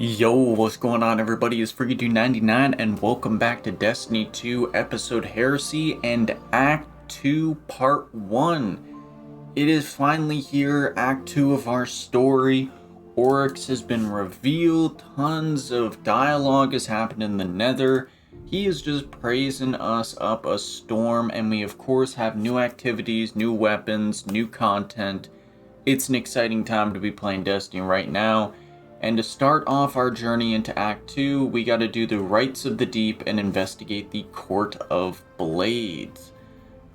Yo, what's going on everybody? It's Freaky299 and welcome back to Destiny 2 Episode Heresy and Act 2 Part 1. It is finally here, Act 2 of our story. Oryx has been revealed, tons of dialogue has happened in the Nether. He is just praising us up a storm, and we of course have new activities, new weapons, new content. It's an exciting time to be playing Destiny right now. And to start off our journey into Act 2, we gotta do the Rites of the Deep and investigate the Court of Blades.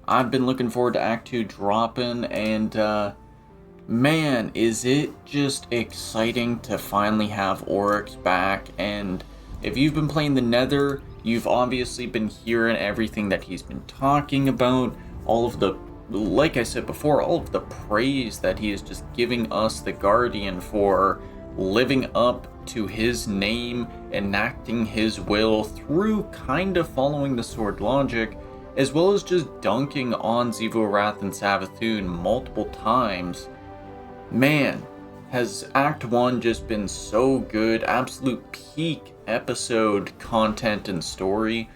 I've been looking forward to Act 2 dropping, and man, is it just exciting to finally have Oryx back. And if you've been playing the Nether, you've obviously been hearing everything that he's been talking about, all of the, like I said before, all of the praise that he is just giving us, the Guardian, for living up to his name, enacting his will through kind of following the sword logic, as well as just dunking on Xivu, Wrath, and Savathun multiple times. Man, has Act 1 just been so good, absolute peak episode content and story,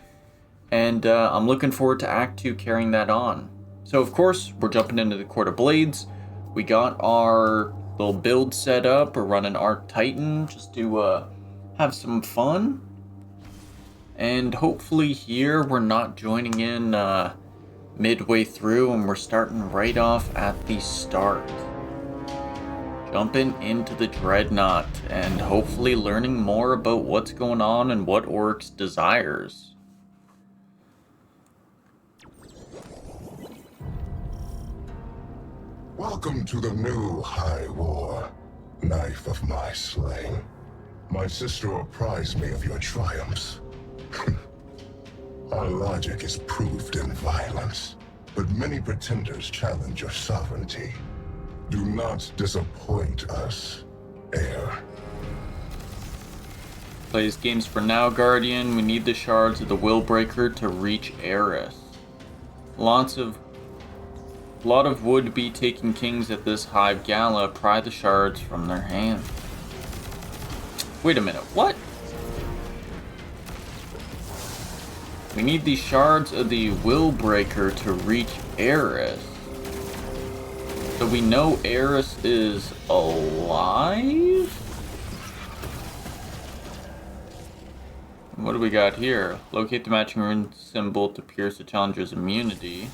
and I'm looking forward to Act 2 carrying that on. So of course, we're jumping into the Court of Blades. We got our little build set up. We're running Arc Titan just to have some fun. And hopefully here we're not joining in midway through and we're starting right off at the start. Jumping into the Dreadnought and hopefully learning more about what's going on and what Oryx desires. Welcome to the new High War, knife of my slaying. My sister apprised me of your triumphs. Our logic is proved in violence, but many pretenders challenge your sovereignty. Do not disappoint us, heir. Plays games for now, Guardian. We need the Shards of the Willbreaker to reach Eris. A lot of would-be taken kings at this Hive Gala pry the shards from their hands. Wait a minute, what? We need the Shards of the Willbreaker to reach Eris. So we know Eris is alive? What do we got here? Locate the matching rune symbol to pierce the challenger's immunity.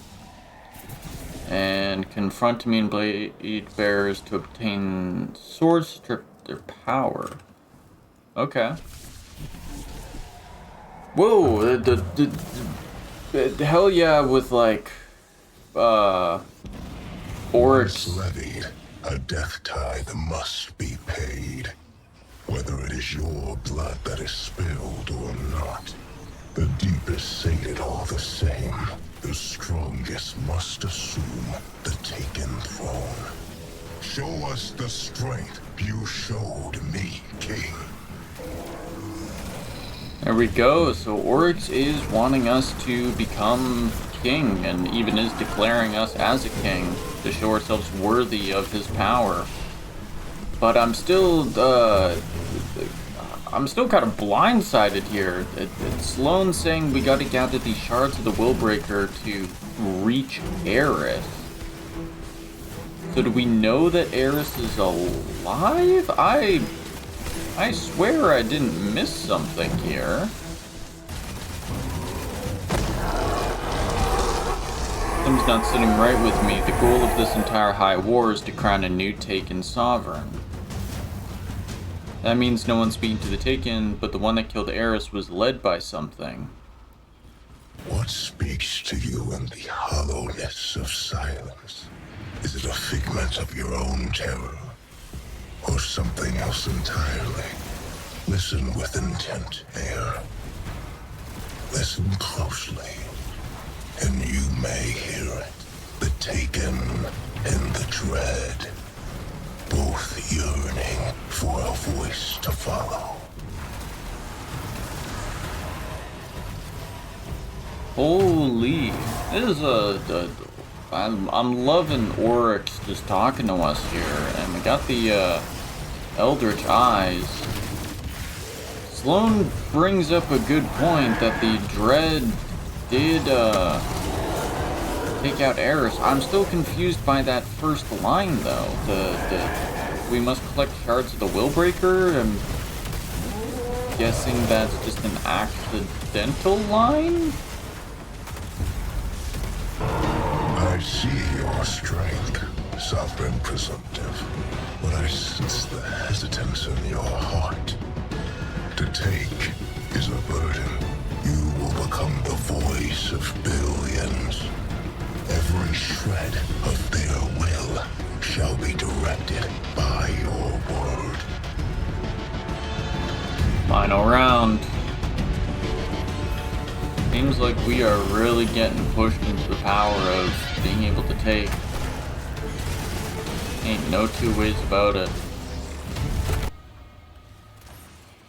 And confront immune blade bearers to obtain swords to strip their power. Okay. Whoa, the hell yeah, with like Oryx. Levied, a death tithe must be paid. Whether it is your blood that is spilled or not, the deep is sated all the same. The strongest must assume the taken throne. Show us the strength you showed me, King. There we go. So Oryx is wanting us to become king, and even is declaring us as a king to show ourselves worthy of his power. But I'm still kind of blindsided here. It's Sloan saying we gotta gather these shards of the Willbreaker to reach Eris. So do we know that Eris is alive? I swear I didn't miss something here. Something's not sitting right with me. The goal of this entire High War is to crown a new Taken Sovereign. That means no one's speaking to the Taken, but the one that killed Eris was led by something. What speaks to you in the hollowness of silence? Is it a figment of your own terror? Or something else entirely? Listen with intent, heir. Listen closely, and you may hear it. The Taken and the Dread. Both yearning for a voice to follow. Holy, this is I'm loving Oryx just talking to us here, and we got the Eldritch Eyes. Sloan brings up a good point that the Dread did take out Eris. I'm still confused by that first line though. We must collect shards of the Willbreaker. I'm guessing that's just an accidental line? I see your strength, Sovereign Presumptive, but I sense the hesitance in your heart. To take is a burden. You will become the voice of billions. Every shred of their will shall be directed by your word. Final round. Seems like we are really getting pushed into the power of being able to take. Ain't no two ways about it.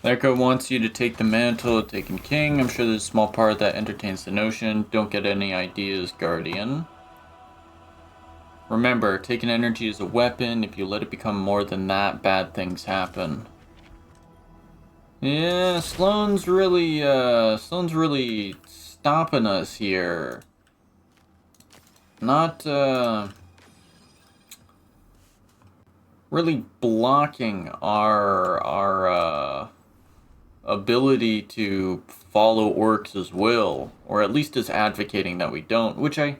Echo wants you to take the mantle of Taken King. I'm sure there's a small part that entertains the notion. Don't get any ideas, Guardian. Remember, taken energy is a weapon. If you let it become more than that, bad things happen. Yeah, Sloan's really stopping us here. Not, really blocking our ability to follow Oryx's will, or at least is advocating that we don't, which I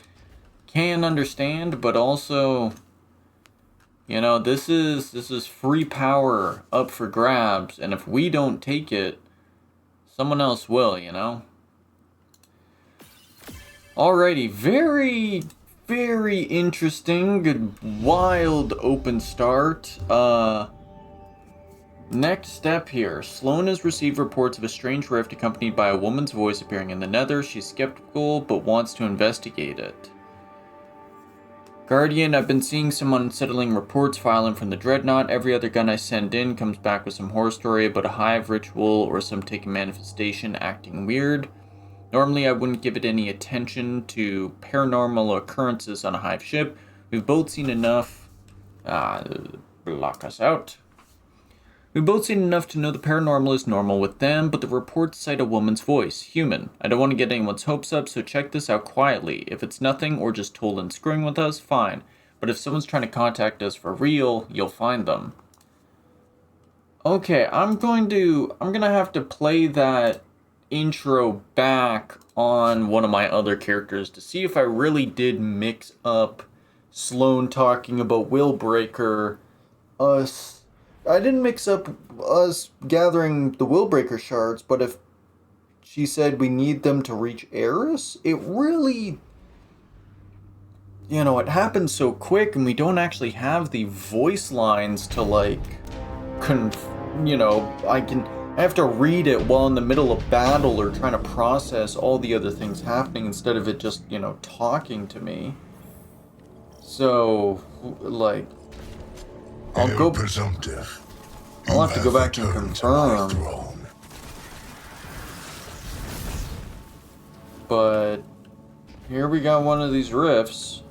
can understand, but also, you know, this is free power up for grabs, and if we don't take it, someone else will, you know? Alrighty, very, very interesting, good, wild open start. Next step here. Sloan has received reports of a strange rift accompanied by a woman's voice appearing in the Nether. She's skeptical, but wants to investigate it. Guardian, I've been seeing some unsettling reports filing from the Dreadnought. Every other gun I send in comes back with some horror story about a hive ritual or some taken manifestation acting weird. Normally I wouldn't give it any attention to paranormal occurrences on a hive ship. We've both seen enough... block us out. We've both seen enough to know the paranormal is normal with them, but the reports cite a woman's voice, human. I don't want to get anyone's hopes up, so check this out quietly. If it's nothing or just Tolan screwing with us, fine. But if someone's trying to contact us for real, you'll find them. Okay, I'm gonna have to play that intro back on one of my other characters to see if I really did mix up Sloan talking about Willbreaker, I didn't mix up us gathering the Willbreaker shards, but if she said we need them to reach Eris, it really, you know, it happens so quick and we don't actually have the voice lines to like, you know, I have to read it while in the middle of battle or trying to process all the other things happening instead of it just, you know, talking to me. So, like, I'll go presumptive. I'll have to go back and confirm. But here we got one of these rifts.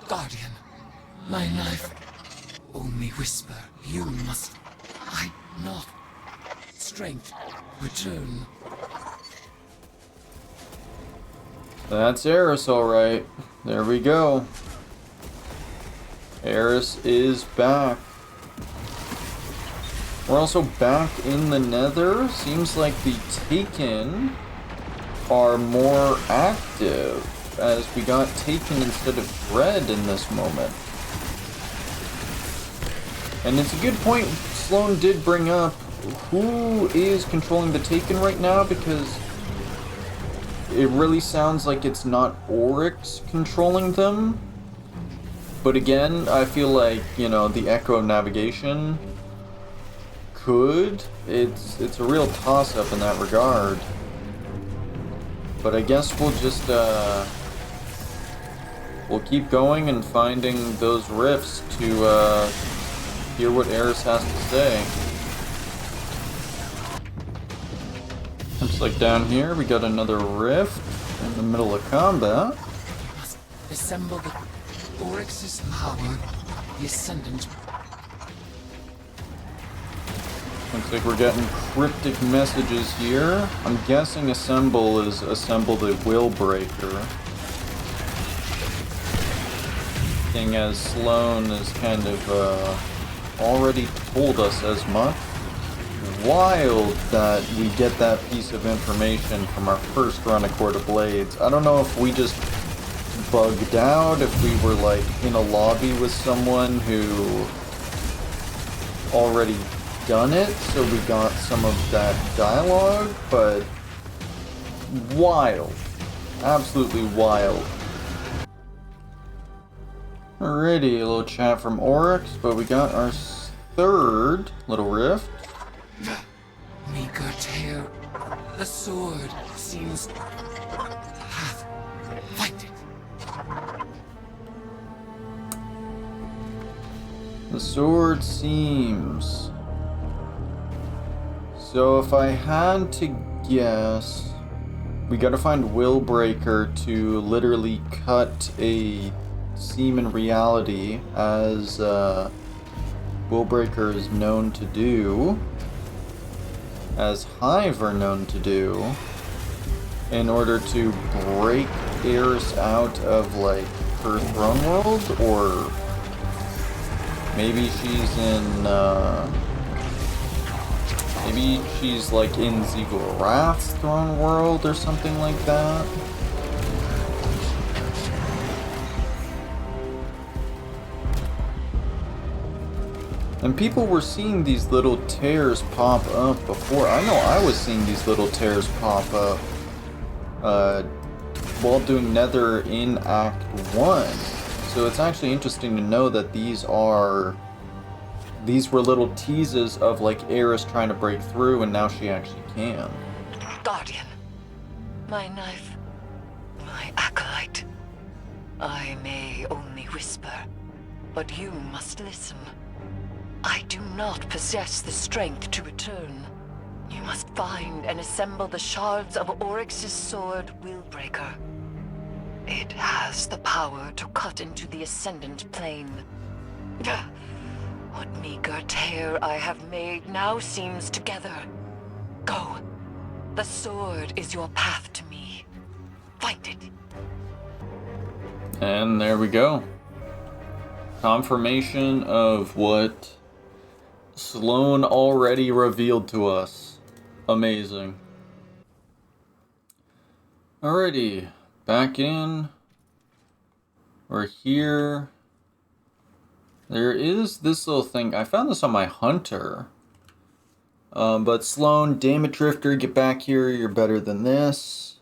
Guardian, my knife. Only whisper. You must hide not. Strength, return. That's Eris, alright. There we go. Eris is back. We're also back in the Nether. Seems like the Taken are more active, as we got Taken instead of Dread in this moment. And it's a good point Sloan did bring up. Who is controlling the Taken right now? Because it really sounds like it's not Oryx controlling them. But again, I feel like, you know, the Echo of Navigation could. It's a real toss-up in that regard. But I guess we'll just, we'll keep going and finding those rifts to, hear what Eris has to say. Looks like down here we got another rift in the middle of combat. Must assemble the Oryx's power, the Ascendant. Looks like we're getting cryptic messages here. I'm guessing assemble is assemble the Willbreaker. Seeing as Sloan has kind of already told us as much. Wild that we get that piece of information from our first run of Court of Blades. I don't know if we just bugged out, if we were like in a lobby with someone who already done it, so we got some of that dialogue, but wild. Absolutely wild. Alrighty, a little chat from Oryx, but we got our third little rift. Meager tear. The sword seems hath fight it. The sword seems. So if I had to guess, we gotta find Willbreaker to literally cut a seam in reality, as Willbreaker is known to do, as Hive are known to do, in order to break Eris out of, like, her throne world, or maybe she's in, maybe she's, like, in Ziggurath's throne world, or something like that. And people were seeing these little tears pop up before. I know I was seeing these little tears pop up while doing Nether in Act 1. So it's actually interesting to know that these were little teases of like Eris trying to break through, and now she actually can. Guardian, my knife, my acolyte. I may only whisper, but you must listen. I do not possess the strength to return. You must find and assemble the shards of Oryx's sword, Willbreaker. It has the power to cut into the Ascendant Plane. What meager tear I have made now seems together. Go. The sword is your path to me. Find it. And there we go. Confirmation of what Sloan already revealed to us. Amazing. Alrighty, back in. We're here. There is this little thing. I found this on my hunter. But Sloan, damn it, Drifter, get back here. You're better than this.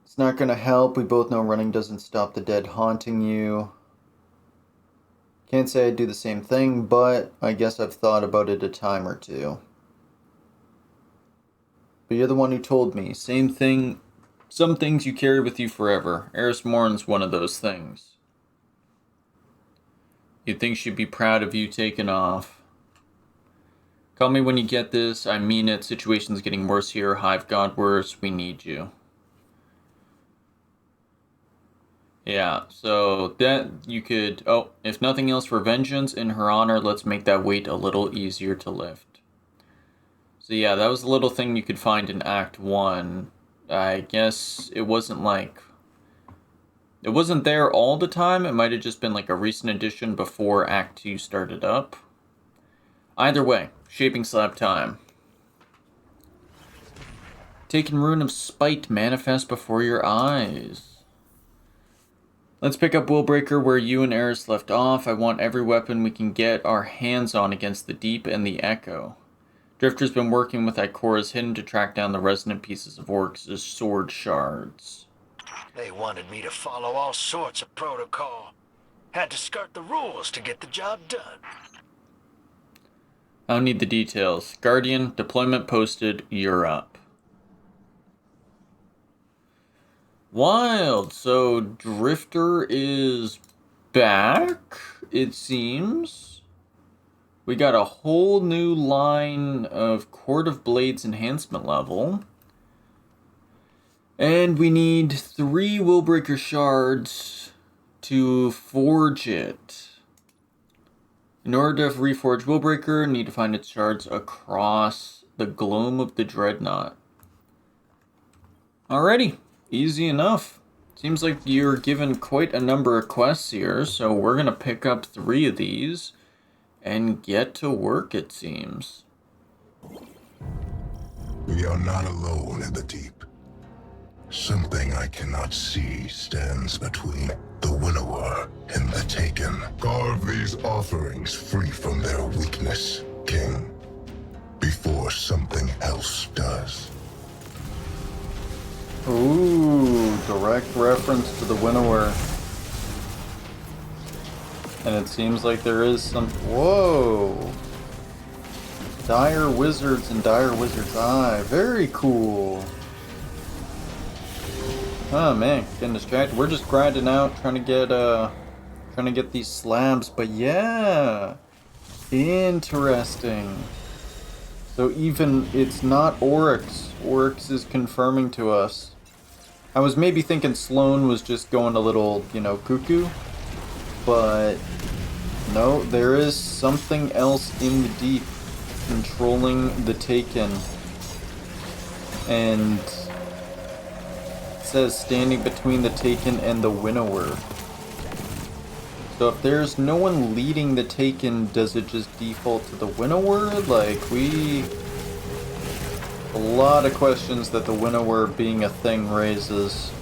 It's not gonna help. We both know running doesn't stop the dead haunting you. Can't say I'd do the same thing, but I guess I've thought about it a time or two. But you're the one who told me. Same thing. Some things you carry with you forever. Eris Morn's one of those things. You'd think she'd be proud of you taking off. Call me when you get this. I mean it. Situation's getting worse here. Hive got worse. We need you. Yeah, so that you could, oh, if nothing else for vengeance in her honor, let's make that weight a little easier to lift. So yeah, that was a little thing you could find in Act 1. I guess it wasn't there all the time. It might have just been like a recent addition before Act 2 started up. Either way, shaping slab time. Taken Rune of Spite manifest before your eyes. Let's pick up Willbreaker where you and Eris left off. I want every weapon we can get our hands on against the Deep and the Echo. Drifter's been working with Ikora's Hidden to track down the resonant pieces of Oryx's sword shards. They wanted me to follow all sorts of protocol. Had to skirt the rules to get the job done. I don't need the details. Guardian, deployment posted, you're up. Wild. So Drifter is back, it seems. We got a whole new line of Court of Blades enhancement level. And we need 3 Willbreaker shards to forge it. In order to reforge Willbreaker, need to find its shards across the gloam of the Dreadnought. Alrighty, easy enough. Seems like you're given quite a number of quests here, so we're gonna pick up 3 of these and get to work, it seems. We are not alone in the deep. Something I cannot see stands between the winnower and the taken. Carve these offerings free from their weakness, King, before something else does. Ooh, direct reference to the winnower. And it seems like there is some... Whoa! Dire Wizards and Dire Wizard's Eye. Very cool. Oh man, getting distracted. We're just grinding out, trying to get these slabs, but yeah. Interesting. So even it's not Oryx. Oryx is confirming to us. I was maybe thinking Sloan was just going a little, cuckoo. But no, there is something else in the deep controlling the Taken. And it says standing between the Taken and the Winnower. So if there's no one leading the Taken, does it just default to the Winnower? A lot of questions that the Winnower being a thing raises.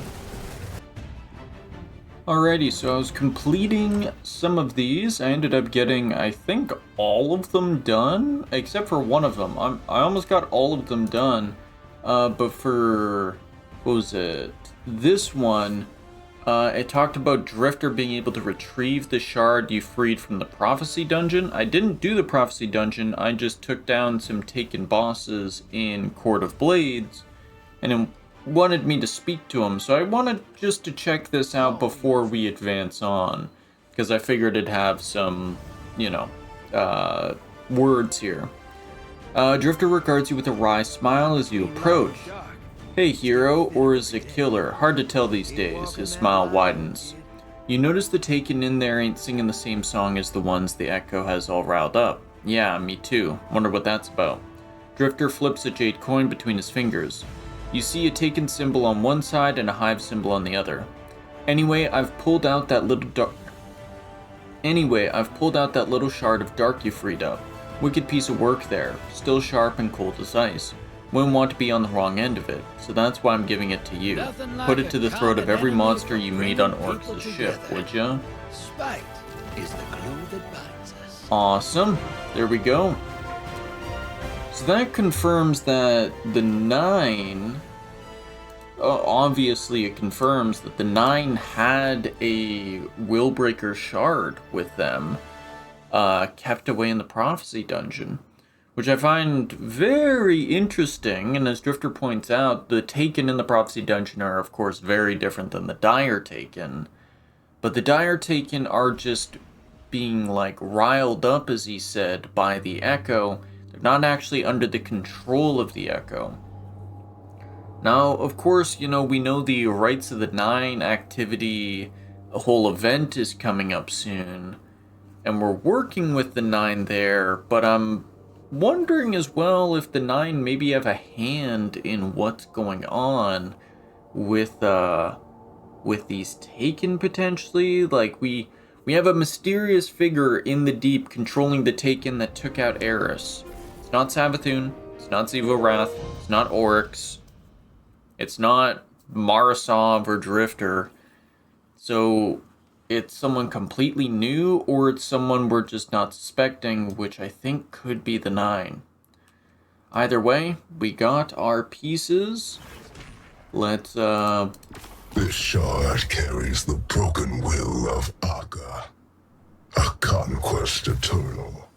Alrighty, so I was completing some of these. I ended up getting, I think, all of them done, except for one of them. I almost got all of them done, but for, what was it? This one, it talked about Drifter being able to retrieve the shard you freed from the Prophecy Dungeon. I didn't do the Prophecy Dungeon, I just took down some Taken bosses in Court of Blades, and it wanted me to speak to them, so I wanted just to check this out before we advance on, because I figured it'd have some, words here. Drifter regards you with a wry smile as you approach. Hey hero, or is it killer? Hard to tell these days. His smile widens. You notice the Taken in there ain't singing the same song as the ones the Echo has all riled up. Yeah, me too. Wonder what that's about. Drifter flips a jade coin between his fingers. You see a Taken symbol on one side and a hive symbol on the other. Anyway, I've pulled out that little shard of dark you freed up. Wicked piece of work there. Still sharp and cold as ice. Wouldn't want to be on the wrong end of it, so that's why I'm giving it to you. Put it to the throat of every monster you meet on Oryx's ship, would ya? Spite is the glue that binds us. Awesome. There we go. So that confirms that the 9... obviously it confirms that the 9 had a Willbreaker shard with them, kept away in the Prophecy Dungeon. Which I find very interesting, and as Drifter points out, the Taken in the Prophecy Dungeon are of course very different than the Dire Taken. But the Dire Taken are just being riled up, as he said, by the Echo. They're not actually under the control of the Echo. Now, of course, we know the Rights of the 9 activity, a whole event is coming up soon. And we're working with the 9 there, but I'm wondering as well if the 9 maybe have a hand in what's going on with these Taken potentially. We have a mysterious figure in the deep controlling the Taken that took out Eris. It's not Savathun, it's not Xivu Wrath, it's not Oryx, it's not Marasov or Drifter. So it's someone completely new, or it's someone we're just not suspecting, which I think could be the 9. Either way, we got our pieces. Let's, This shard carries the broken will of Aga, a conquest eternal.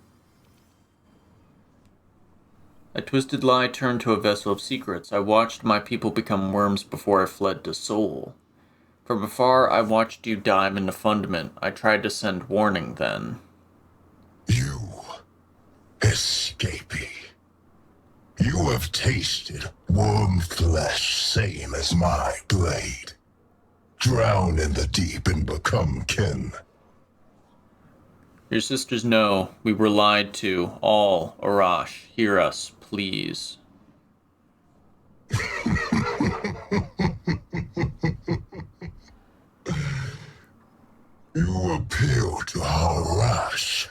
A twisted lie turned to a vessel of secrets. I watched my people become worms before I fled to Soul. From afar, I watched you dive into Fundament. I tried to send warning then. You, escapee. You have tasted worm flesh same as my blade. Drown in the deep and become kin. Your sisters know we were lied to. All, Arash, hear us, please. You appeal to Harash.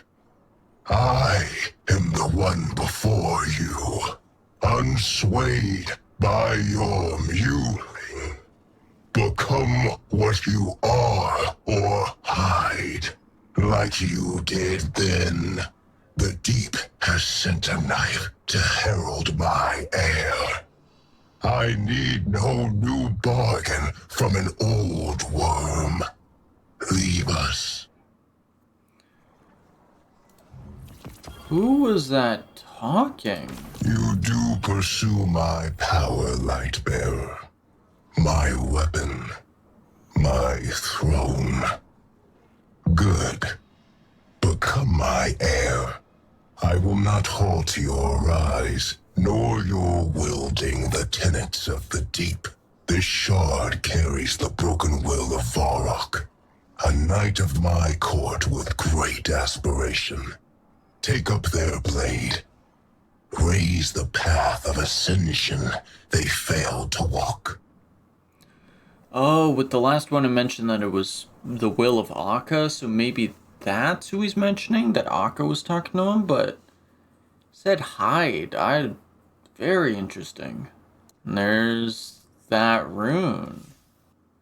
I am the one before you, unswayed by your muling. Become what you are or hide, like you did then. The deep has sent a knife to herald my heir. I need no new bargain from an old worm. Leave us. Who was that talking? You do pursue my power, Lightbearer. My weapon. My throne. Good. Become my heir. I will not halt your rise, nor your wielding the tenets of the deep. This shard carries the broken will of Varrock, a knight of my court with great aspiration. Take up their blade. Raise the path of ascension they failed to walk. Oh, with the last one I mentioned that it was the will of Akka, so maybe that's who he's mentioning, that Akka was talking to him, but said hide. Very interesting. And there's that rune.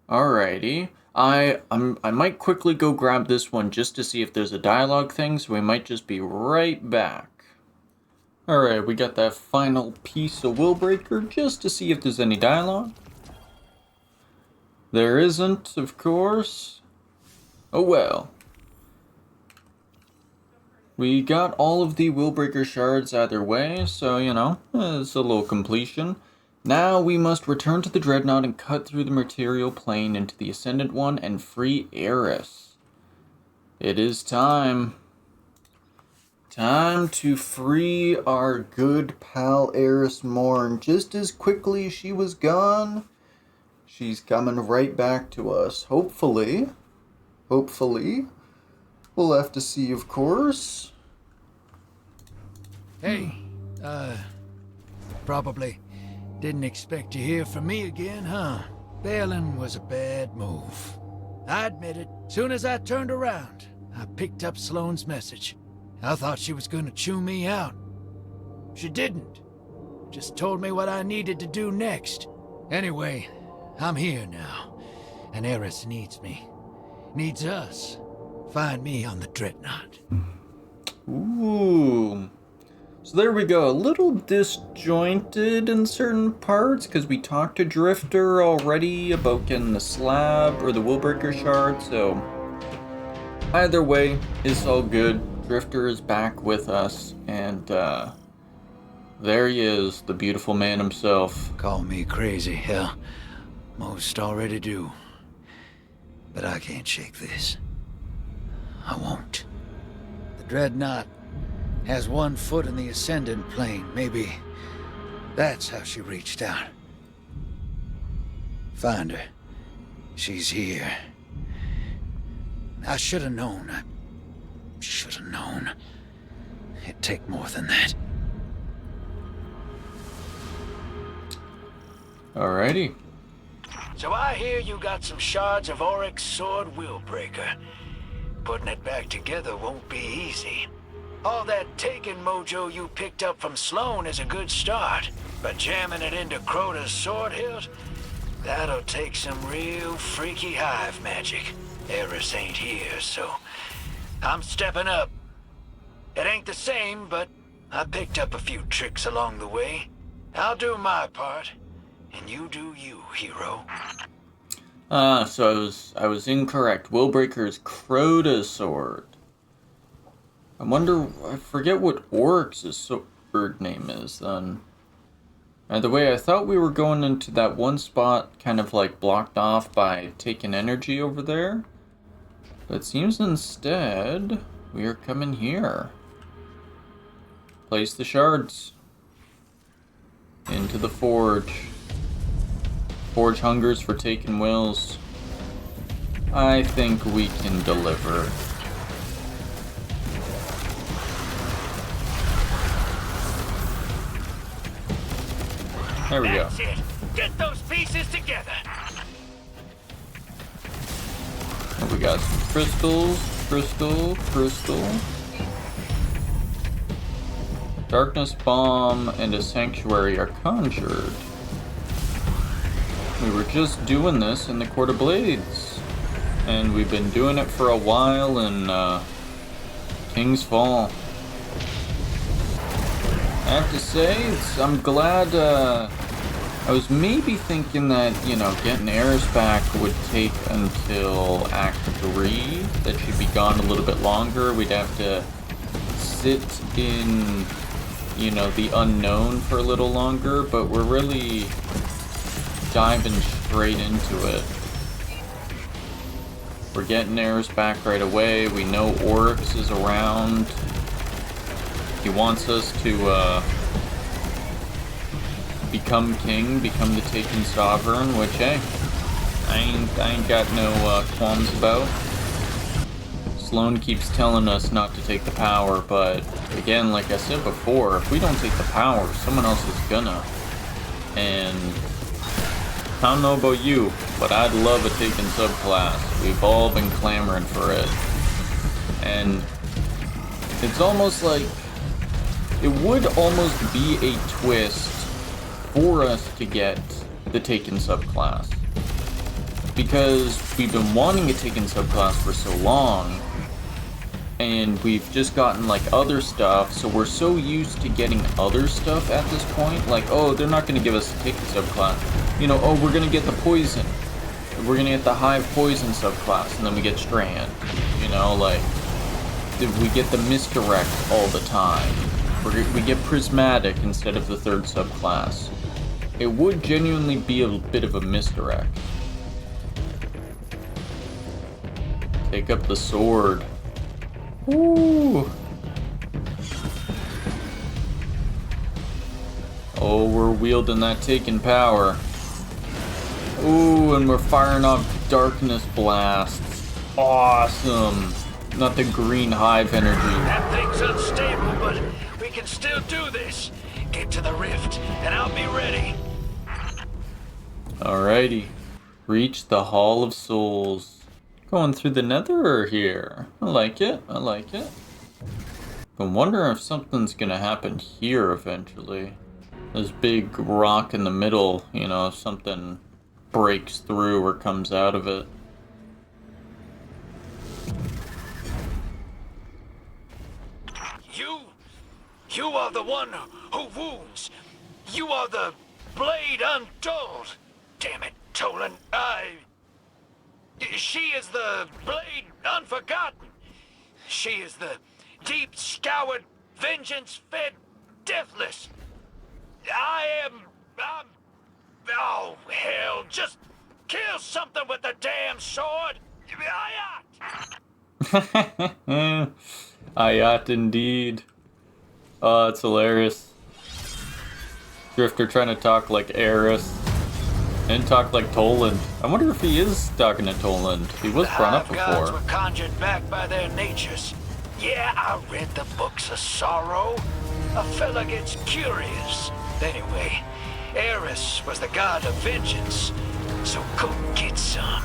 Alrighty. I might quickly go grab this one just to see if there's a dialogue thing, so we might just be right back. Alright, we got that final piece of Willbreaker just to see if there's any dialogue. There isn't, of course. Oh well. We got all of the Willbreaker shards either way, so, you know, it's a little completion. Now we must return to the Dreadnought and cut through the material plane into the Ascendant one and free Eris. It is time. Time to free our good pal Eris Morn. Just as quickly as she was gone, she's coming right back to us. Hopefully. Hopefully. We'll have to see, of course. Hey, probably didn't expect to hear from me again, huh? Bailing was a bad move. I admit it. Soon as I turned around, I picked up Sloane's message. I thought she was gonna chew me out. She didn't. Just told me what I needed to do next. Anyway, I'm here now, and Eris needs me. Needs us. Find me on the Dreadnought. Ooh. So there we go. A little disjointed in certain parts, because we talked to Drifter already about getting the slab or the Willbreaker shard, so either way, it's all good. Drifter is back with us, and there he is, the beautiful man himself. Call me crazy, hell. Most already do. But I can't shake this. I won't. The Dreadnought has one foot in the Ascendant plane. Maybe that's how she reached out. Find her. She's here. I should have known. I should have known. It'd take more than that. Alrighty. So I hear you got some shards of Oryx's sword Willbreaker. Putting it back together won't be easy. All that taken mojo you picked up from Sloane is a good start, but jamming it into Crota's sword hilt, that'll take some real freaky hive magic. Eris ain't here, so I'm stepping up. It ain't the same, but I picked up a few tricks along the way. I'll do my part, and you do you, hero. So I was incorrect. Willbreaker is Crota's sword. I forget what Oryx's sword name is then. Either way, I thought we were going into that one spot kind of like blocked off by taking energy over there. But it seems instead we are coming here. Place the shards. Into the forge. Forge hungers for taken wills. I think we can deliver. There we go. That's it. Get those pieces together. And we got some crystals, crystal. Darkness Bomb and a Sanctuary are conjured. We were just doing this in the Court of Blades. And we've been doing it for a while in King's Fall. I have to say, I'm glad, I was maybe thinking that, you know, getting Eris back would take until Act 3, that she'd be gone a little bit longer. We'd have to sit in, you know, the unknown for a little longer, but we're really diving straight into it. We're getting Eris back right away. We know Oryx is around. He wants us to become king, become the Taken Sovereign, which, hey, I ain't got no qualms about. Sloane keeps telling us not to take the power, but again, like I said before, if we don't take the power, someone else is gonna. And I don't know about you, but I'd love a Taken subclass. We've all been clamoring for it. And it's almost like it would almost be a twist for us to get the Taken subclass. Because we've been wanting a Taken subclass for so long, and we've just gotten like other stuff, so we're so used to getting other stuff at this point. Like, oh, they're not going to give us a Taken subclass. You know, oh, we're going to get the Poison. We're going to get the Hive Poison subclass, and then we get Strand. You know, like, we get the Misdirect all the time. We get Prismatic instead of the third subclass. It would genuinely be a bit of a misdirect. Take up the sword. Ooh. Oh, we're wielding that Taken power. Ooh, and we're firing off Darkness Blasts. Awesome. Not the green Hive energy. That thing's unstable, but we can still do this. Get to the rift, and I'll be ready. Alrighty. Reach the Hall of Souls. Going through the Nether here. I like it. I like it. I'm wondering if something's gonna happen here eventually. This big rock in the middle, you know, if something breaks through or comes out of it. You are the one who wounds. You are the blade untold. Damn it, Tolan. She is the blade unforgotten. She is the deep scoured, vengeance-fed, deathless. I'm... Oh, hell, just kill something with the damn sword. Ayat! Ayat indeed. Oh, it's hilarious. Drifter trying to talk like Eris. And talk like Toland. I wonder if he is talking to Toland. He was brought up The gods before. were conjured back by their natures. Yeah, I read the books of sorrow. A fella gets curious. Anyway, Eris was the god of vengeance. So go get some.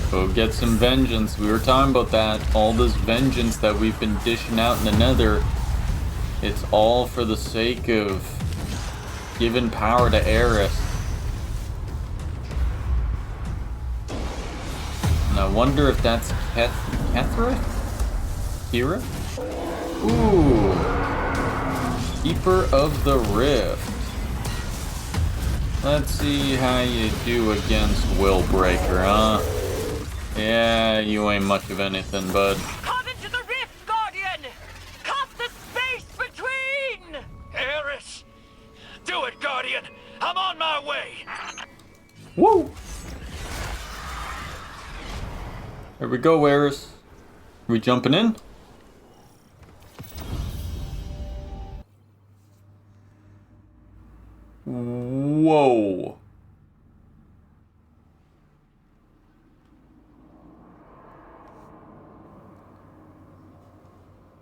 Go get some vengeance. We were talking about that. All this vengeance that we've been dishing out in the Nether. It's all for the sake of giving power to Eris. And I wonder if that's Kethra? Kira? Ooh. Keeper of the Rift. Let's see how you do against Willbreaker, huh? Yeah, you ain't much of anything, bud. Come into the rift, Guardian! Cut the space between! Eris! Do it, Guardian! I'm on my way! Woo! There we go, Eris. Are we jumping in? Whoa.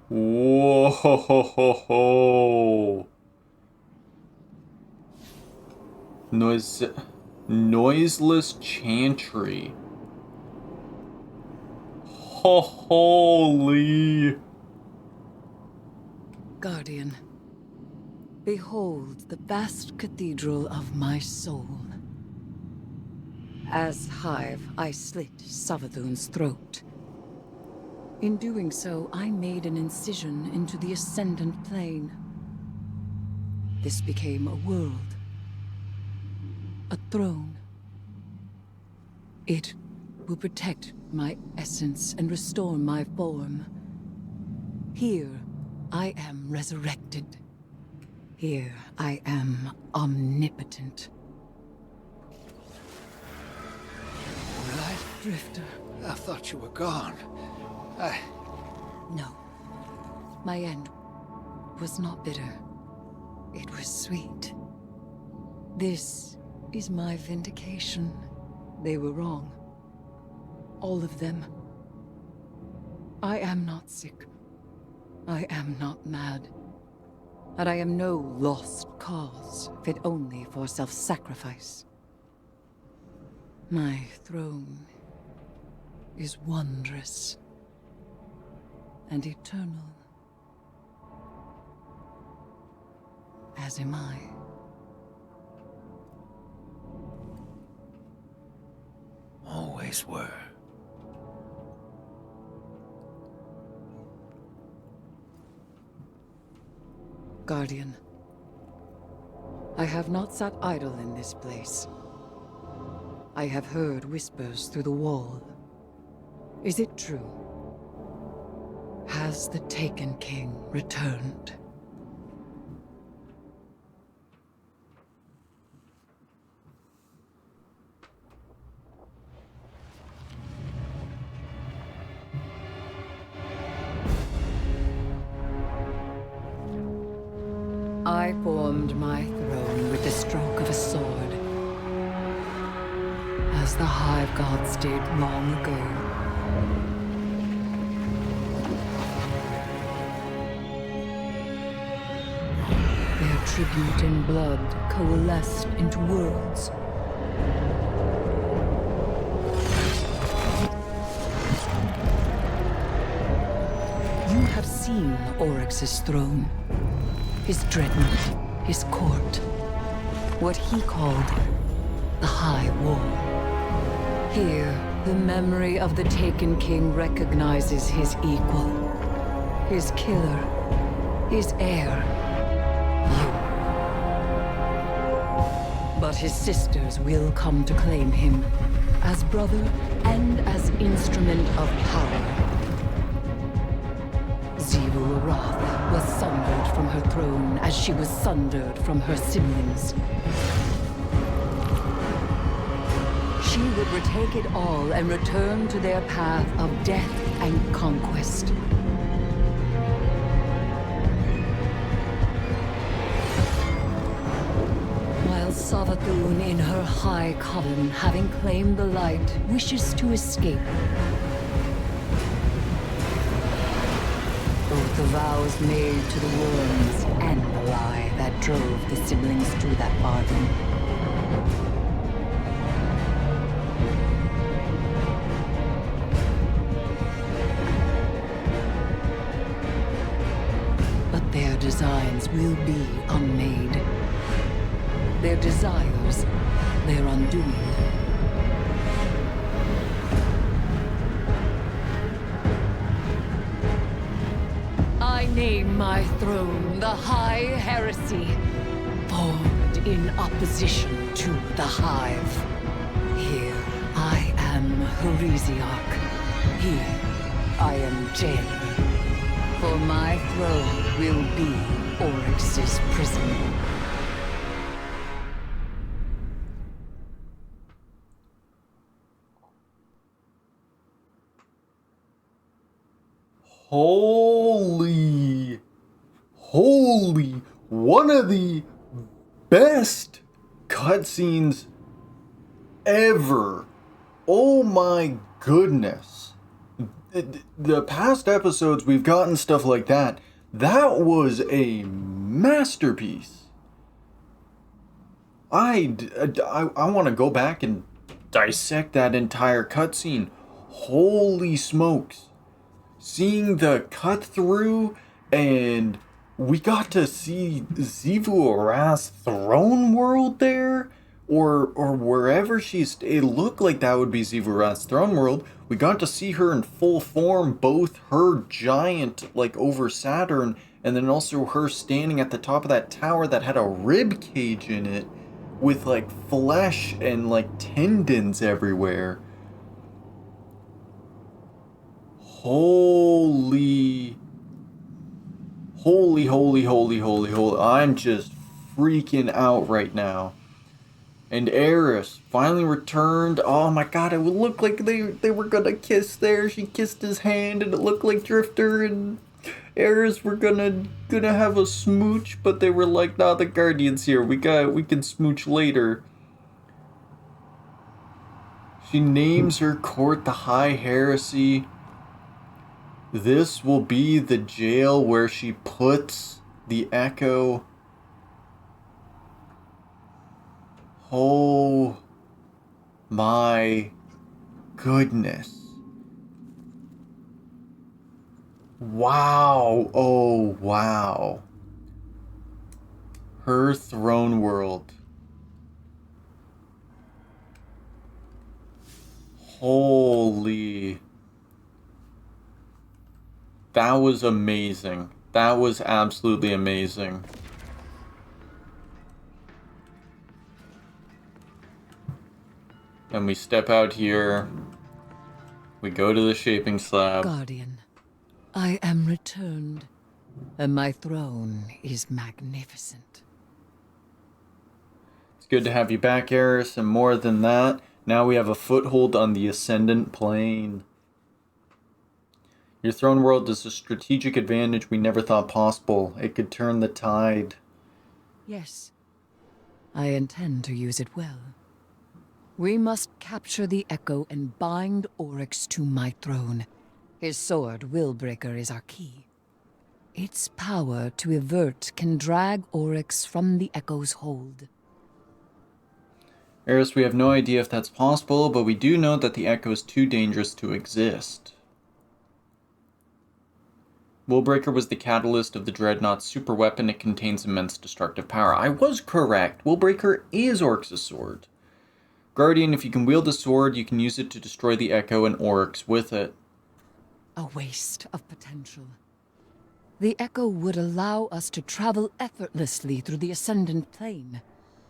Whoa. Noiseless chantry. Holy. Guardian, behold the vast cathedral of my soul. As Hive, I slit Savathun's throat. In doing so, I made an incision into the Ascendant Plane. This became a world. A throne. It will protect my essence and restore my form. Here, I am resurrected. Here, I am omnipotent. Right? Drifter. I thought you were gone. No. My end was not bitter. It was sweet. This is my vindication. They were wrong. All of them. I am not sick. I am not mad. And I am no lost cause, fit only for self-sacrifice. My throne is wondrous and eternal, as am I. Always were. Guardian, I have not sat idle in this place. I have heard whispers through the wall. Is it true? Has the Taken King returned? I formed my throne with the stroke of a sword, as the Hive Gods did long ago. Their tribute in blood coalesced into worlds. You have seen Oryx's throne. His dreadnought, his court, what he called the High Wall. Here, the memory of the Taken King recognizes his equal, his killer, his heir, you. But his sisters will come to claim him as brother and as instrument of power. Xivu was sundered from her throne as she was sundered from her siblings. She would retake it all and return to their path of death and conquest. While Savathun in her high coven, having claimed the light, wishes to escape. Both the vows made to the worms and the lie that drove the siblings to that bargain. But their designs will be unmade. Their desires, their undoing. I name my throne the High Heresy, formed in opposition to the Hive. Here I am Heresiarch. Here I am Jailer. For my throne will be Oryx's prison. Holy, one of the best cutscenes ever. Oh my goodness. The past episodes we've gotten stuff like that. That was a masterpiece. I want to go back and dissect that entire cutscene. Holy smokes. Seeing the cut through, and we got to see Xivu Arath's throne world there, or wherever she's. It looked like that would be Xivu Arath's throne world. We got to see her in full form, both her giant, like over Saturn, and then also her standing at the top of that tower that had a rib cage in it, with like flesh and like tendons everywhere. Holy. I'm just freaking out right now. And Eris finally returned. Oh my god, it would look like they were gonna kiss there. She kissed his hand and it looked like Drifter and Eris were gonna have a smooch, but they were like, nah, the Guardian's here. We can smooch later. She names her court the High Heresy. This will be the jail where she puts the Echo. Oh my goodness. Wow. Oh wow. Her throne world. Holy. That was amazing. That was absolutely amazing. And we step out here. We go to the shaping slab. Guardian, I am returned, and my throne is magnificent. It's good to have you back, Eris, and more than that, now we have a foothold on the Ascendant Plane. Your throne world is a strategic advantage we never thought possible. It could turn the tide. Yes, I intend to use it well. We must capture the Echo and bind Oryx to my throne. His sword, Willbreaker, is our key. Its power to avert can drag Oryx from the Echo's hold. Eris, we have no idea if that's possible, but we do know that the Echo is too dangerous to exist. Willbreaker was the catalyst of the Dreadnought's superweapon. It contains immense destructive power. I was correct. Willbreaker is Oryx's sword. Guardian, if you can wield the sword, you can use it to destroy the Echo and Oryx with it. A waste of potential. The Echo would allow us to travel effortlessly through the Ascendant Plane.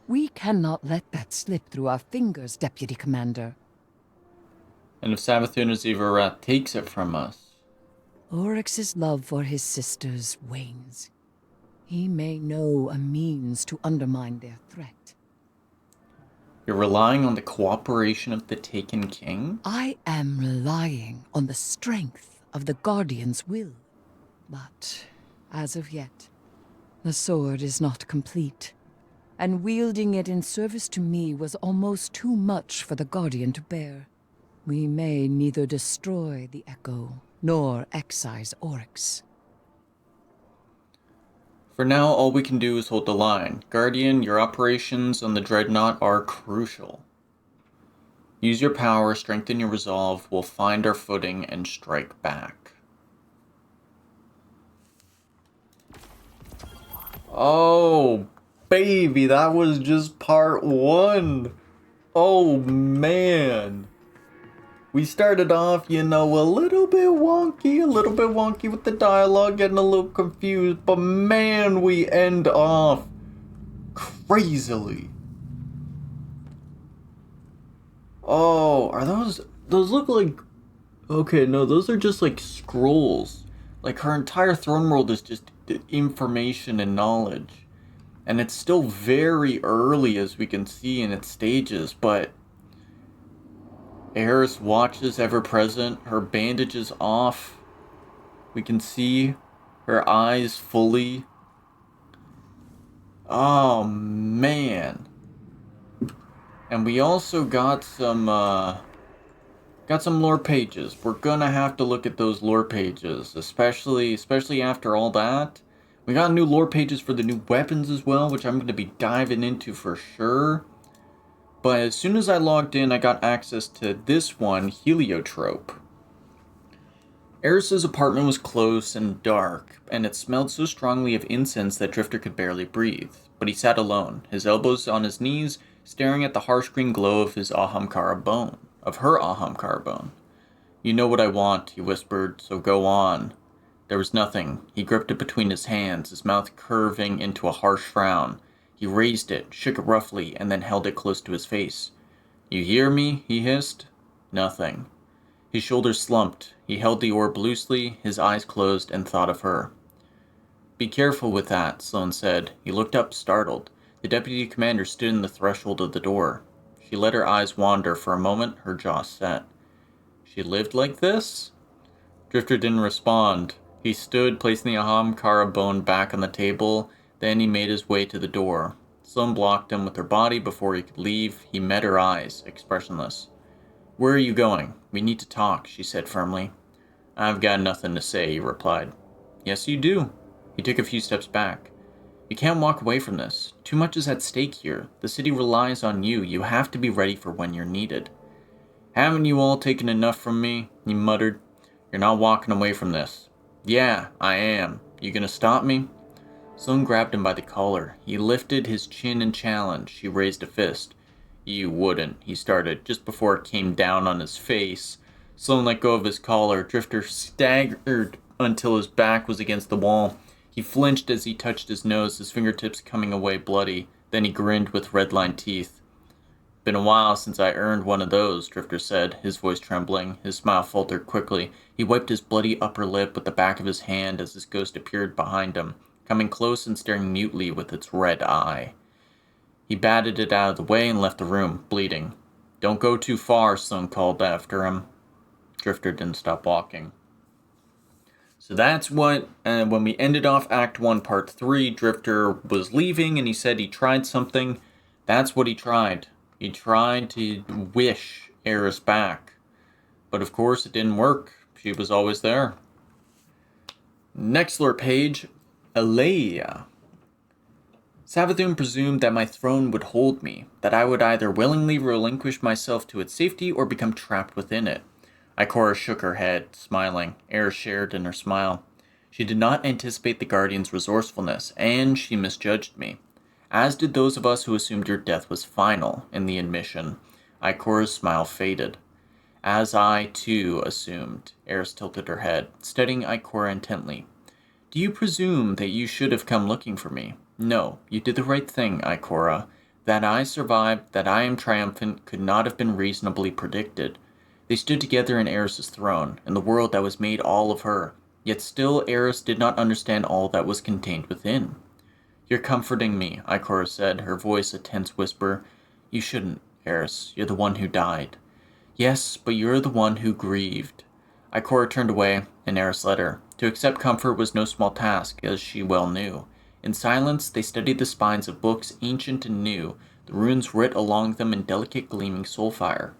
We cannot let that slip through our fingers, Deputy Commander. And if Savathun or Xivu Arath takes it from us? Oryx's love for his sisters wanes. He may know a means to undermine their threat. You're relying on the cooperation of the Taken King? I am relying on the strength of the Guardian's will. But, as of yet, the sword is not complete, and wielding it in service to me was almost too much for the Guardian to bear. We may neither destroy the Echo nor excise Oryx. For now, all we can do is hold the line. Guardian, your operations on the Dreadnought are crucial. Use your power, strengthen your resolve, we'll find our footing and strike back. Oh, baby, that was just part one. Oh, man. We started off, you know, a little bit wonky with the dialogue, getting a little confused, but man, we end off crazily. Oh, are those look like, okay, no, those are just like scrolls. Like her entire throne world is just information and knowledge. And it's still very early as we can see in its stages, but Eris' watch is ever present, her bandage is off. We can see her eyes fully. Oh man. And we also got some lore pages. We're gonna have to look at those lore pages, especially after all that. We got new lore pages for the new weapons as well, which I'm going to be diving into for sure. But as soon as I logged in, I got access to this one, Heliotrope. Eris's apartment was close and dark, and it smelled so strongly of incense that Drifter could barely breathe. But he sat alone, his elbows on his knees, staring at the harsh green glow of his Ahamkara bone. Of her Ahamkara bone. "You know what I want," he whispered, "so go on." There was nothing. He gripped it between his hands, his mouth curving into a harsh frown. He raised it, shook it roughly, and then held it close to his face. "You hear me?" he hissed. Nothing. His shoulders slumped. He held the orb loosely, his eyes closed, and thought of her. "Be careful with that," Sloane said. He looked up, startled. The deputy commander stood in the threshold of the door. She let her eyes wander for a moment, her jaw set. She lived like this? Drifter didn't respond. He stood, placing the Ahamkara bone back on the table. Then he made his way to the door. Sloane blocked him with her body before he could leave. He met her eyes, expressionless. "Where are you going? We need to talk," she said firmly. "I've got nothing to say," he replied. "Yes, you do." He took a few steps back. "You can't walk away from this. Too much is at stake here. The city relies on you. You have to be ready for when you're needed." "Haven't you all taken enough from me?" he muttered. "You're not walking away from this." "Yeah, I am. You gonna stop me?" Sloane grabbed him by the collar. He lifted his chin in challenge. She raised a fist. "You wouldn't," he started, just before it came down on his face. Sloane let go of his collar. Drifter staggered until his back was against the wall. He flinched as he touched his nose, his fingertips coming away bloody. Then he grinned with red-lined teeth. "Been a while since I earned one of those," Drifter said, his voice trembling. His smile faltered quickly. He wiped his bloody upper lip with the back of his hand as his ghost appeared behind him, coming close and staring mutely with its red eye. He batted it out of the way and left the room, bleeding. "Don't go too far," Sloane called after him. Drifter didn't stop walking. So that's what, when we ended off Act 1, Part 3, Drifter was leaving and he said he tried something. That's what he tried. He tried to wish Eris back. But of course it didn't work. She was always there. Next lore page, Elaia. Savathun presumed that my throne would hold me, that I would either willingly relinquish myself to its safety or become trapped within it. Ikora shook her head, smiling. Eris shared in her smile. She did not anticipate the Guardian's resourcefulness, and she misjudged me. As did those of us who assumed your death was final in the admission. Ikora's smile faded. As I, too, assumed. Eris tilted her head, studying Ikora intently. "Do you presume that you should have come looking for me? No, you did the right thing, Ikora. That I survived, that I am triumphant, could not have been reasonably predicted. They stood together in Eris's throne, in the world that was made all of her, yet still Eris did not understand all that was contained within." "You're comforting me," Ikora said, her voice a tense whisper. "You shouldn't, Eris. You're the one who died." "Yes, but you're the one who grieved." Ikora turned away, and Eris led her. To accept comfort was no small task, as she well knew. In silence, they studied the spines of books ancient and new, the runes writ along them in delicate gleaming soulfire.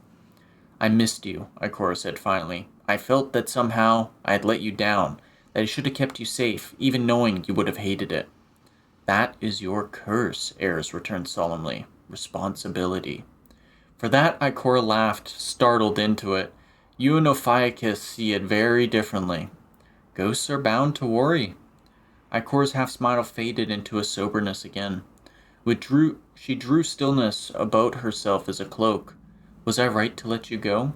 "I missed you," Ikora said finally. "I felt that somehow I had let you down, that I should have kept you safe, even knowing you would have hated it." "That is your curse," Eris returned solemnly. "Responsibility." For that, Ikora laughed, startled into it. "You and Ophiuchus see it very differently." "Ghosts are bound to worry." Ikora's half-smile faded into a soberness again. She drew stillness about herself as a cloak. "Was I right to let you go?"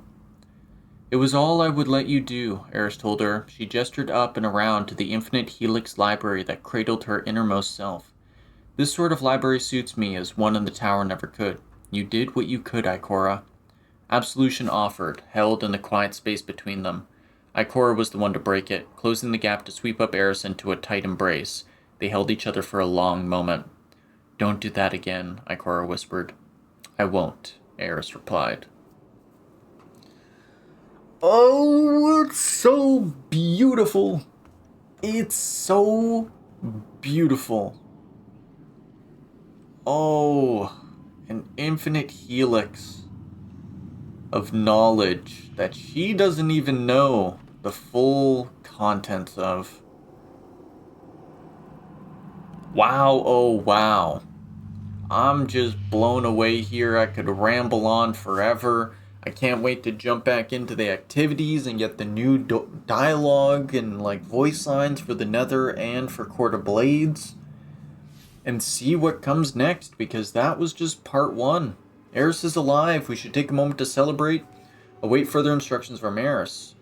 "It was all I would let you do," Eris told her. She gestured up and around to the infinite helix library that cradled her innermost self. "This sort of library suits me as one in the tower never could. You did what you could, Ikora." Absolution offered, held in the quiet space between them. Ikora was the one to break it, closing the gap to sweep up Eris into a tight embrace. They held each other for a long moment. "Don't do that again," Ikora whispered. "I won't," Eris replied. Oh, it's so beautiful. It's so beautiful. Oh, an infinite helix of knowledge that she doesn't even know the full contents of. Wow, oh wow. I'm just blown away here. I could ramble on forever. I can't wait to jump back into the activities and get the new dialogue and like voice lines for the Nether and for Court of Blades. And see what comes next, because that was just part 1. Eris is alive. We should take a moment to celebrate. Await further instructions from Eris.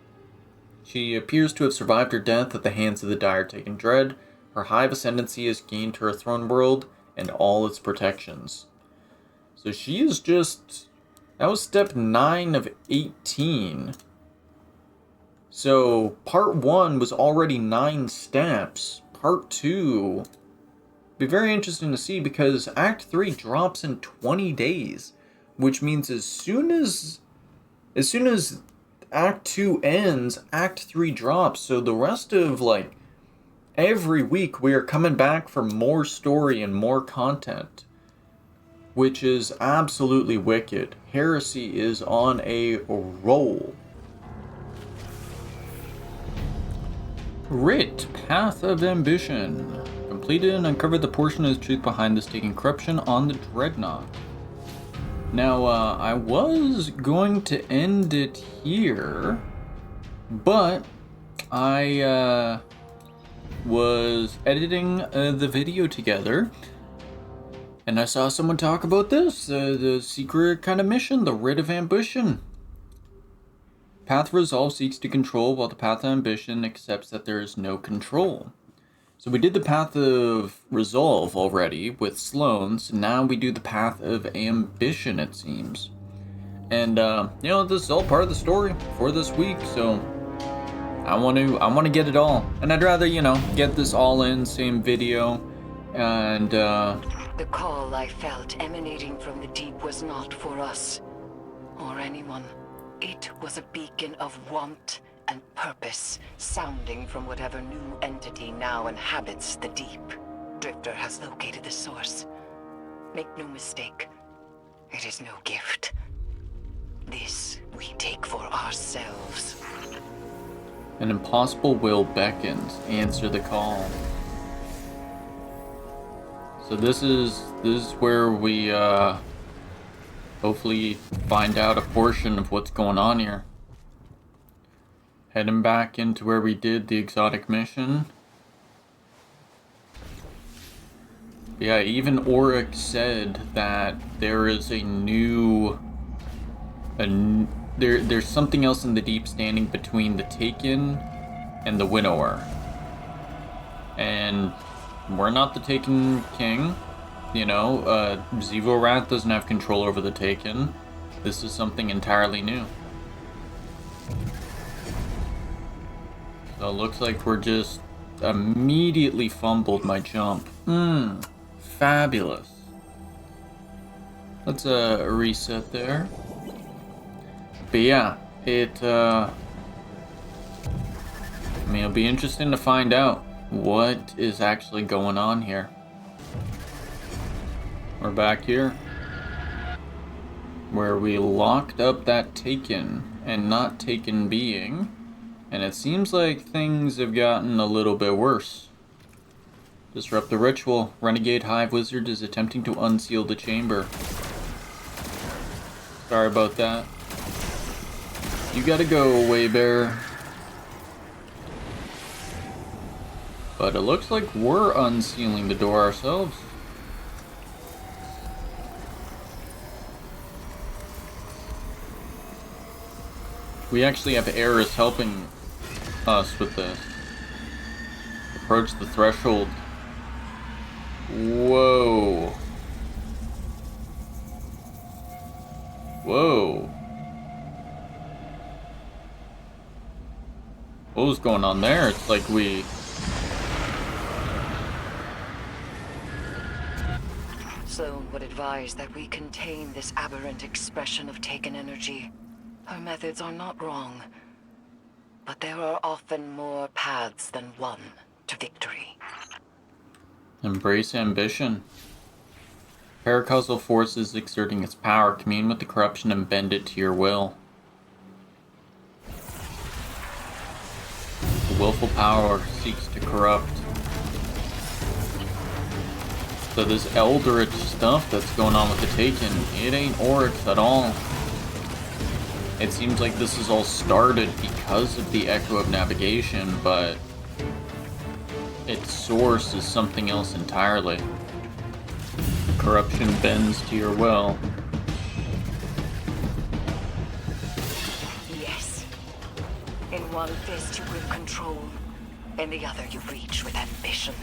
She appears to have survived her death at the hands of the Dire Taken Dread. Her hive ascendancy has gained her throne world and all its protections. So she is just... That was step 9 of 18. So part 1 was already 9 steps. Part 2... Be very interesting to see, because Act 3 drops in 20 days. Which means as soon as Act 2 ends, Act 3 drops. So the rest of, like, every week we are coming back for more story and more content. Which is absolutely wicked. Heresy is on a roll. Writ, Path of Ambition. Completed and uncovered the portion of the truth behind the staking corruption on the Dreadnought. Now, I was going to end it here, but I was editing the video together, and I saw someone talk about this, the secret kind of mission, the Writ of Ambition. Path of Resolve seeks to control, while the Path of Ambition accepts that there is no control. So we did the Path of Resolve already with Sloan, so now we do the Path of Ambition, it seems. And, you know, this is all part of the story for this week, so I want to get it all. And I'd rather, you know, get this all in, same video, and, The call I felt emanating from the deep was not for us, or anyone. It was a beacon of want and purpose, sounding from whatever new entity now inhabits the deep. Drifter has located the source. Make no mistake, it is no gift. This we take for ourselves. An impossible will beckons. Answer the call. So this is where we hopefully find out a portion of what's going on here. Heading back into where we did the exotic mission. Yeah, even Oryx said that there is a new... There's something else in the deep standing between the Taken and the Winnower. And we're not the Taken King. You know, Xivu Wrath doesn't have control over the Taken. This is something entirely new. So it looks like we're just immediately fumbled my jump. Fabulous. Let's reset there. But yeah, I mean, it'll be interesting to find out what is actually going on here. We're back here, where we locked up that Taken and not Taken being. And it seems like things have gotten a little bit worse. Disrupt the ritual. Renegade Hive Wizard is attempting to unseal the chamber. Sorry about that. You gotta go, Waybear. But it looks like we're unsealing the door ourselves. We actually have Eris helping us with this. Approach the threshold. Whoa. Whoa. What was going on there? It's like we... Sloan would advise that we contain this aberrant expression of Taken energy. Her methods are not wrong, but there are often more paths than one to victory. Embrace ambition. Paracausal force is exerting its power. Commune with the corruption and bend it to your will. The willful power seeks to corrupt. So this Eldritch stuff that's going on with the Taken, it ain't Oryx at all. It seems like this is all started because of the Echo of Navigation, but its source is something else entirely. Corruption bends to your will. Yes. In one fist you grip control, in the other you reach with ambition.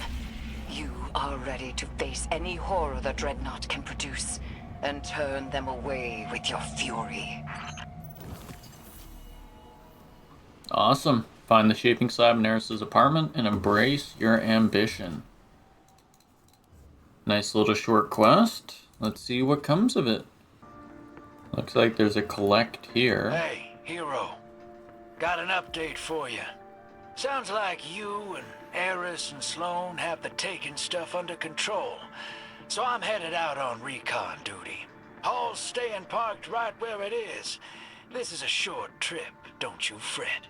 You are ready to face any horror the Dreadnought can produce, and turn them away with your fury. Awesome. Find the shaping slab in Eris's apartment and embrace your ambition. Nice little short quest. Let's see what comes of it. Looks like there's a collect here. Hey, hero. Got an update for you. Sounds like you and Eris and Sloan have the Taken stuff under control. So I'm headed out on recon duty. Hall's staying parked right where it is. This is a short trip, don't you fret.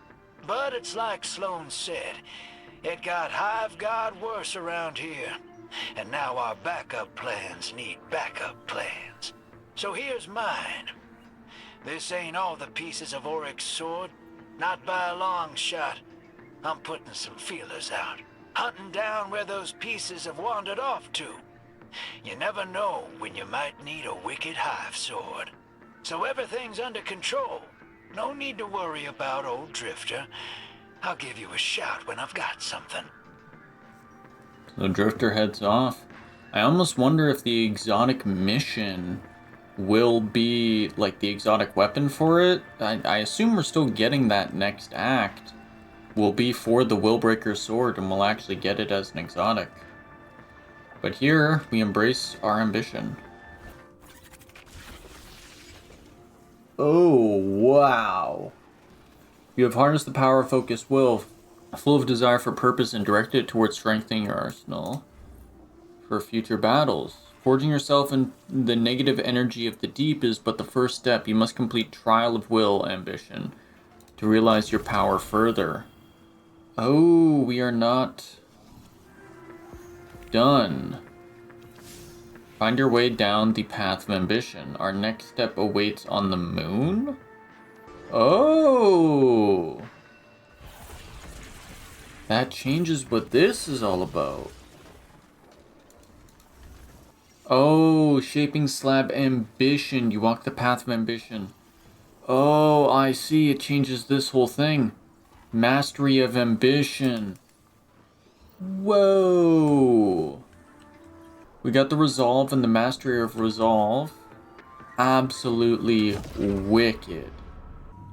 But it's like Sloan said, it got Hive God worse around here. And now our backup plans need backup plans. So here's mine. This ain't all the pieces of Oryx's sword, not by a long shot. I'm putting some feelers out, hunting down where those pieces have wandered off to. You never know when you might need a wicked Hive sword. So everything's under control. No need to worry about old Drifter. I'll give you a shout when I've got something. The Drifter heads off. I almost wonder if the exotic mission will be like the exotic weapon for it. I assume we're still getting that next act. Will be for the Willbreaker sword, and we'll actually get it as an exotic. But here, we embrace our ambition. Oh, wow. You have harnessed the power of focused will, full of desire for purpose, and directed it towards strengthening your arsenal for future battles. Forging yourself in the negative energy of the deep is but the first step. You must complete Trial of Will ambition to realize your power further. Oh, we are not done. Find your way down the path of ambition. Our next step awaits on the moon? Oh! That changes what this is all about. Oh, shaping slab ambition. You walk the path of ambition. Oh, I see. It changes this whole thing. Mastery of ambition. Whoa! We got the resolve and the mastery of resolve. Absolutely wicked.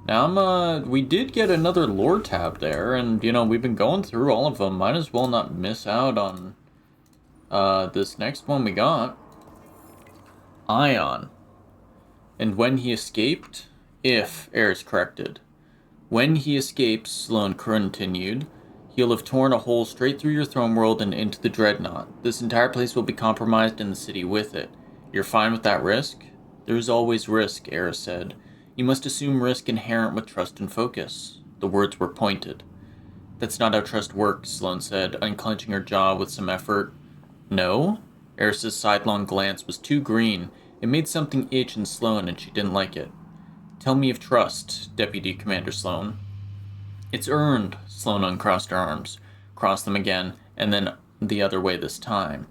Now we did get another lore tab there, and you know, we've been going through all of them. Might as well not miss out on this next one we got. Ion. And when he escaped, if error is corrected. When he escapes, Sloan continued, he'll have torn a hole straight through your throne world and into the Dreadnought. This entire place will be compromised and the city with it. You're fine with that risk? There's always risk, Eris said. You must assume risk inherent with trust and focus. The words were pointed. That's not how trust works, Sloan said, unclenching her jaw with some effort. No? Eris's sidelong glance was too green. It made something itch in Sloan, and she didn't like it. Tell me of trust, Deputy Commander Sloan. It's earned, Sloan uncrossed her arms, crossed them again, and then the other way this time.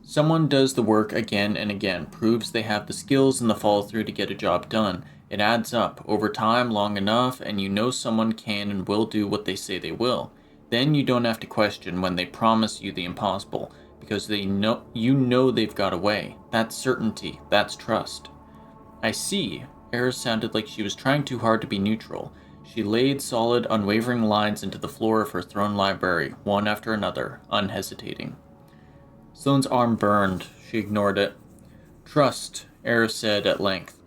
Someone does the work again and again, proves they have the skills and the follow-through to get a job done. It adds up, over time, long enough, and you know someone can and will do what they say they will. Then you don't have to question when they promise you the impossible, because you know they've got a way. That's certainty, that's trust. I see. Eris sounded like she was trying too hard to be neutral. She laid solid, unwavering lines into the floor of her throne library, one after another, unhesitating. Sloane's arm burned. She ignored it. Trust, Eris said at length,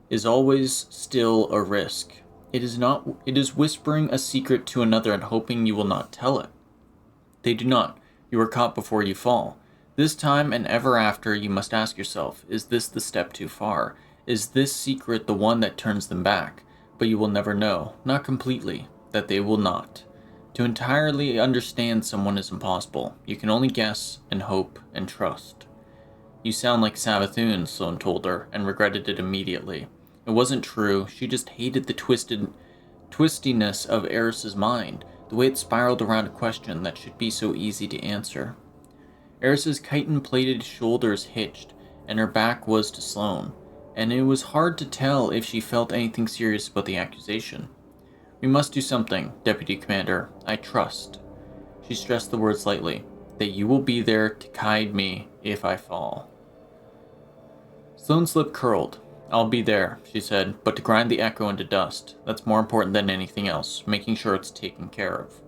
is always still a risk. It is whispering a secret to another and hoping you will not tell it. They do not. You are caught before you fall. This time and ever after, you must ask yourself, is this the step too far? Is this secret the one that turns them back? But you will never know, not completely, that they will not. To entirely understand someone is impossible. You can only guess and hope and trust. You sound like Savathun, Sloane told her, and regretted it immediately. It wasn't true, she just hated the twistiness of Eris's mind, the way it spiraled around a question that should be so easy to answer. Eris's chitin-plated shoulders hitched, and her back was to Sloane, and it was hard to tell if she felt anything serious about the accusation. We must do something, Deputy Commander. I trust. She stressed the words lightly, that you will be there to guide me if I fall. Sloane's lip curled. I'll be there, she said, but to grind the echo into dust. That's more important than anything else, making sure it's taken care of.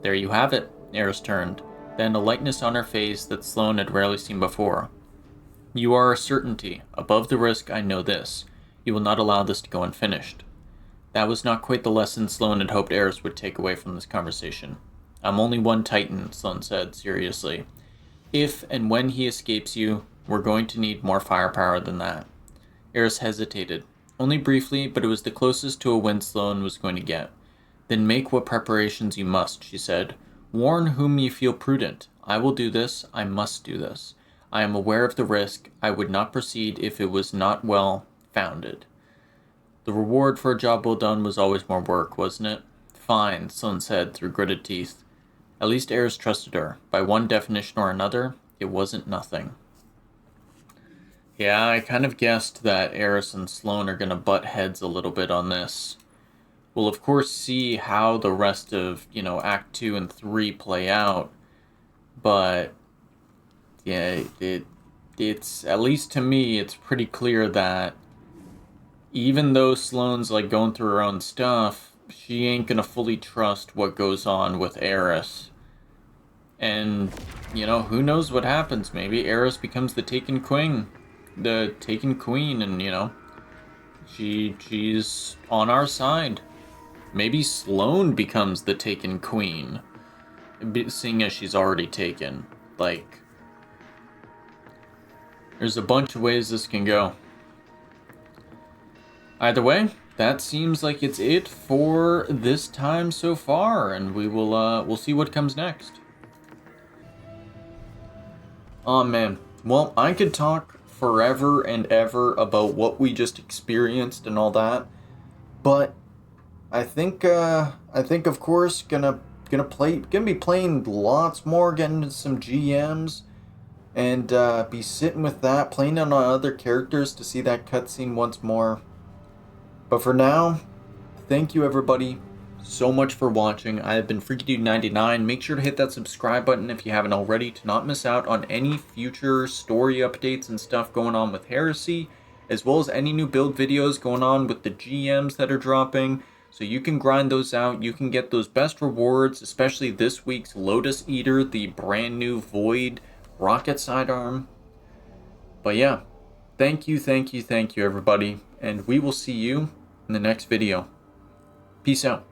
There you have it, Eris turned, then a lightness on her face that Sloane had rarely seen before. You are a certainty. Above the risk, I know this. You will not allow this to go unfinished. That was not quite the lesson Sloane had hoped Eris would take away from this conversation. I'm only one Titan, Sloane said, seriously. If and when he escapes you, we're going to need more firepower than that. Eris hesitated. Only briefly, but it was the closest to a win Sloane was going to get. Then make what preparations you must, she said. Warn whom you feel prudent. I will do this. I must do this. I am aware of the risk. I would not proceed if it was not well founded. The reward for a job well done was always more work, wasn't it? Fine, Sloane said through gritted teeth. At least Eris trusted her. By one definition or another, it wasn't nothing. Yeah, I kind of guessed that Eris and Sloane are going to butt heads a little bit on this. We'll of course see how the rest of, Act 2 and 3 play out. But, yeah, it's, at least to me, it's pretty clear that even though Sloane's, going through her own stuff, she ain't going to fully trust what goes on with Eris. And, who knows what happens. Maybe Eris becomes the Taken Queen. And, she's on our side. Maybe Sloane becomes the Taken Queen, seeing as she's already taken. There's a bunch of ways this can go. Either way, that seems like it's it for this time so far, and we'll see what comes next. Oh man, well, I could talk forever and ever about what we just experienced and all that, but I think of course gonna be playing lots more, getting into some GMs, and be sitting with that, playing on other characters to see that cutscene once more. But for now, thank you everybody so much for watching. I have been FreakyDude99. Make sure to hit that subscribe button if you haven't already to not miss out on any future story updates and stuff going on with Heresy, as well as any new build videos going on with the GMs that are dropping. So you can grind those out. You can get those best rewards, especially this week's Lotus Eater, the brand new Void rocket sidearm. But yeah, thank you everybody, and we will see you in the next video. Peace out.